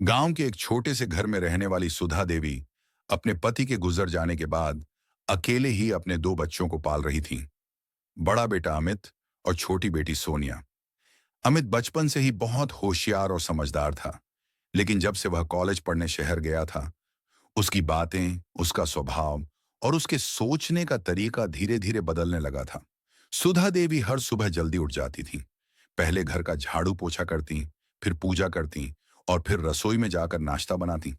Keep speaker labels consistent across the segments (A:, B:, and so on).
A: गांव के एक छोटे से घर में रहने वाली सुधा देवी अपने पति के गुजर जाने के बाद अकेले ही अपने दो बच्चों को पाल रही थीं। बड़ा बेटा अमित और छोटी बेटी सोनिया। अमित बचपन से ही बहुत होशियार और समझदार था, लेकिन जब से वह कॉलेज पढ़ने शहर गया था, उसकी बातें, उसका स्वभाव और उसके सोचने का तरीका धीरे धीरे बदलने लगा था। सुधा देवी हर सुबह जल्दी उठ जाती थी। पहले घर का झाड़ू पोछा करती, फिर पूजा करती और फिर रसोई में जाकर नाश्ता बनाती।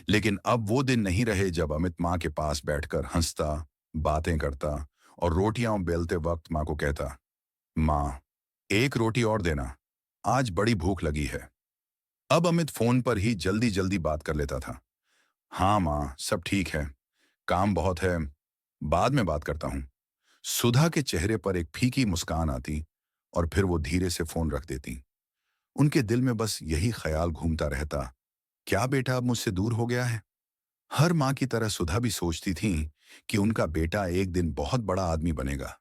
A: लेकिन अब वो दिन नहीं रहे जब अमित माँ के पास बैठकर हंसता, बातें करता और रोटियां बेलते वक्त माँ को कहता, माँ, एक रोटी और देना, आज बड़ी भूख लगी है। अब अमित फोन पर ही जल्दी जल्दी बात कर लेता था। हाँ माँ, सब ठीक है, काम बहुत है, बाद में बात करता हूँ। सुधा के चेहरे पर एक फीकी मुस्कान आती और फिर वो धीरे से फोन रख देती। उनके दिल में बस यही ख्याल घूमता रहता, क्या बेटा अब मुझसे दूर हो गया है? हर माँ की तरह सुधा भी सोचती थी कि उनका बेटा एक दिन बहुत बड़ा आदमी बनेगा,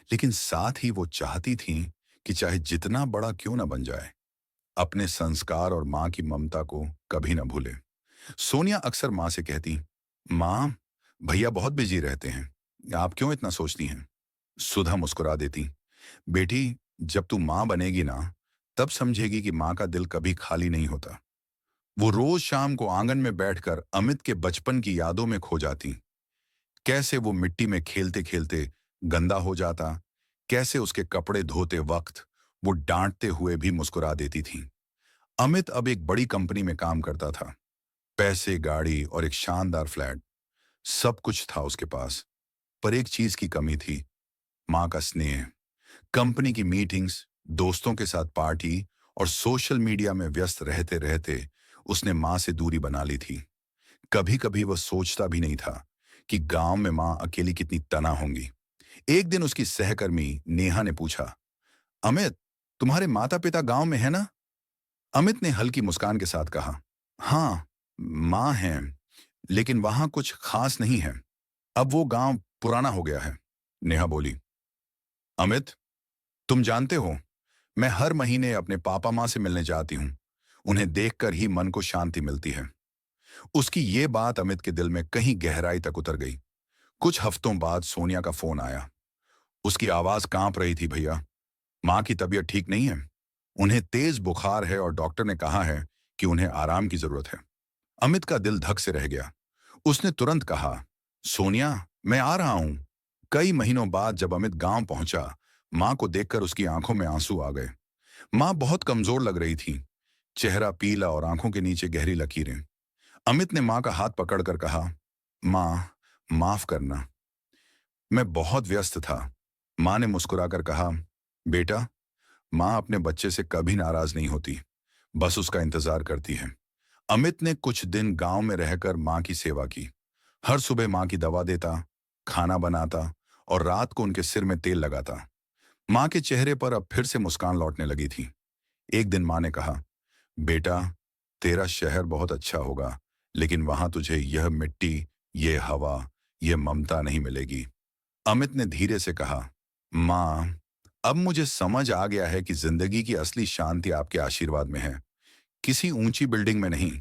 A: लेकिन साथ ही वो चाहती थी कि चाहे जितना बड़ा क्यों ना बन जाए, अपने संस्कार और माँ की ममता को कभी ना भूले। सोनिया अक्सर माँ से कहती, माँ, भैया बहुत बिजी रहते हैं, आप क्यों इतना सोचती हैं? सुधा मुस्कुरा देती, बेटी, जब तू माँ बनेगी ना, तब समझेगी कि माँ का दिल कभी खाली नहीं होता। वो रोज शाम को आंगन में बैठकर अमित के बचपन की यादों में खो जाती। कैसे वो मिट्टी में खेलते खेलते गंदा हो जाता, कैसे उसके कपड़े धोते वक्त वो डांटते हुए भी मुस्कुरा देती थी। अमित अब एक बड़ी कंपनी में काम करता था। पैसे, गाड़ी और एक शानदार फ्लैट, सब कुछ था उसके पास। पर एक चीज की कमी थी, माँ का स्नेह। कंपनी की मीटिंग्स, दोस्तों के साथ पार्टी और सोशल मीडिया में व्यस्त रहते रहते उसने माँ से दूरी बना ली थी। कभी कभी वह सोचता भी नहीं था कि गांव में माँ अकेली कितनी तना होंगी। एक दिन उसकी सहकर्मी नेहा ने पूछा, अमित, तुम्हारे माता पिता गांव में है ना? अमित ने हल्की मुस्कान के साथ कहा, हाँ, माँ है, लेकिन वहां कुछ खास नहीं है। अब वो गांव पुराना हो गया है। नेहा बोली, अमित, तुम जानते हो, मैं हर महीने अपने पापा माँ से मिलने जाती हूँ। उन्हें देखकर ही मन को शांति मिलती है। उसकी ये बात अमित के दिल में कहीं गहराई तक उतर गई। कुछ हफ्तों बाद सोनिया का फोन आया। उसकी आवाज कांप रही थी, भैया, माँ की तबीयत ठीक नहीं है। उन्हें तेज बुखार है और डॉक्टर ने कहा है कि उन्हें आराम की जरूरत है। अमित का दिल धक से रह गया। उसने तुरंत कहा, सोनिया, मैं आ रहा हूं। कई महीनों बाद जब अमित गांव पहुंचा, माँ को देखकर उसकी आंखों में आंसू आ गए। माँ बहुत कमजोर लग रही थी, चेहरा पीला और आंखों के नीचे गहरी लकीरें। अमित ने माँ का हाथ पकड़कर कहा, माँ, माफ करना, मैं बहुत व्यस्त था। माँ ने मुस्कुराकर कहा, बेटा, माँ अपने बच्चे से कभी नाराज नहीं होती, बस उसका इंतजार करती है। अमित ने कुछ दिन गांव में रहकर माँ की सेवा की। हर सुबह माँ की दवा देता, खाना बनाता और रात को उनके सिर में तेल लगाता। माँ के चेहरे पर अब फिर से मुस्कान लौटने लगी थी। एक दिन माँ ने कहा, बेटा, तेरा शहर बहुत अच्छा होगा, लेकिन वहां तुझे यह मिट्टी, ये हवा, ये ममता नहीं मिलेगी। अमित ने धीरे से कहा, माँ, अब मुझे समझ आ गया है कि जिंदगी की असली शांति आपके आशीर्वाद में है, किसी ऊंची बिल्डिंग में नहीं।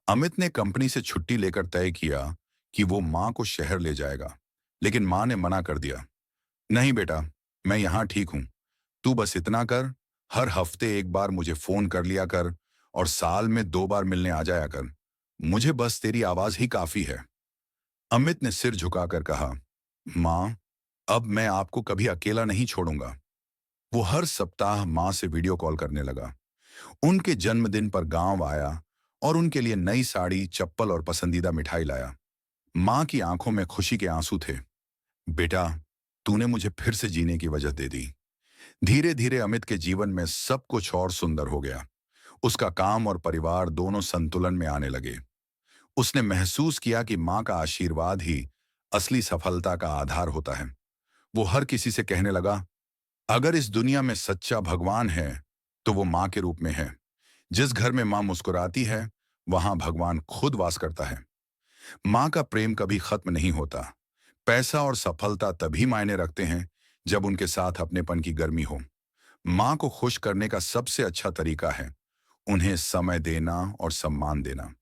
A: अमित ने कंपनी से छुट्टी लेकर तय किया कि वो माँ को शहर ले जाएगा, लेकिन माँ ने मना कर दिया। नहीं बेटा, मैं यहाँ ठीक हूँ, तू बस इतना कर, हर हफ्ते एक बार मुझे फोन कर लिया कर और साल में 2 बार मिलने आ जाया कर। मुझे बस तेरी आवाज ही काफी है। अमित ने सिर झुकाकर कहा, माँ, अब मैं आपको कभी अकेला नहीं छोड़ूंगा। वो हर सप्ताह माँ से वीडियो कॉल करने लगा। उनके जन्मदिन पर गांव आया और उनके लिए नई साड़ी, चप्पल और पसंदीदा मिठाई लाया। माँ की आंखों में खुशी के आंसू थे। बेटा, तूने मुझे फिर से जीने की वजह दे दी। धीरे धीरे अमित के जीवन में सब कुछ और सुंदर हो गया। उसका काम और परिवार दोनों संतुलन में आने लगे। उसने महसूस किया कि माँ का आशीर्वाद ही असली सफलता का आधार होता है। वो हर किसी से कहने लगा, अगर इस दुनिया में सच्चा भगवान है, तो वो माँ के रूप में है। जिस घर में माँ मुस्कुराती है, वहां भगवान खुद वास करता है। माँ का प्रेम कभी खत्म नहीं होता। पैसा और सफलता तभी मायने रखते हैं जब उनके साथ अपनेपन की गर्मी हो। माँ को खुश करने का सबसे अच्छा तरीका है उन्हें समय देना और सम्मान देना।